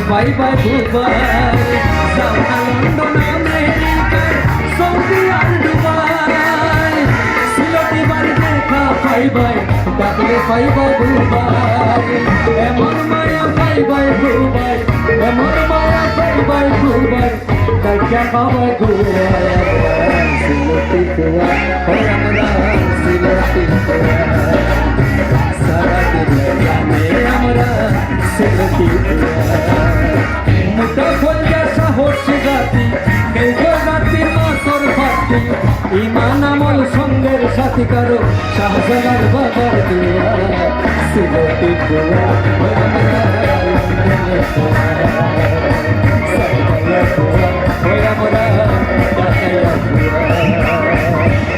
by বাই Dubai south London America Saudi আর Dubai Sylheti বাড়ি দেখা বাই বাই ডাকলে বাই বাই দুবাই এমন মায়া বাই বাই দুবাই এমন মায়া বাই বাই দুবাই ডাকা বাবা দুবাই সিলেটি দুবাই ওই আমরা সিলেটি দুবাই সারা দিন জানে আমরা সিলেটি মুঠো খোঁজা সাহস জাতি কেউ জাতির মাসর ফাটি ইমান আমল সঙ্গের সাথী কারো শাহজালাল বাবার দুয়া সিলেটি দুয়া ওই আমরা লন্ডনের দুয়া সাইকেলের দুয়া ওই আমরা ঢাকাইয়া দুয়া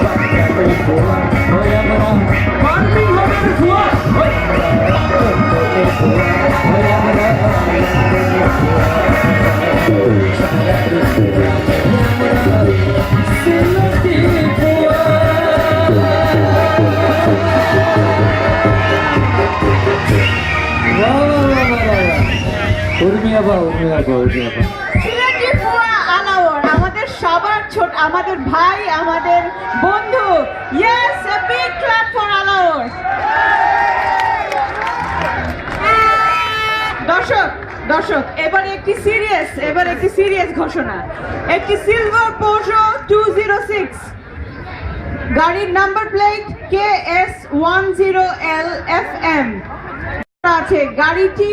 বাংলাদেশ দুয়া ওই আমরা বাংলাদেশ দুয়া ওই আমাদের সবার ছোট আমাদের ভাই আমাদের বন্ধু yes a big clap for আলাওর দর্শক এবারে একটি সিরিয়াস ঘোষণা একটি সিলভার পোজো 206 গাড়ির নাম্বার প্লেট KS10LFM আছে গাড়িটি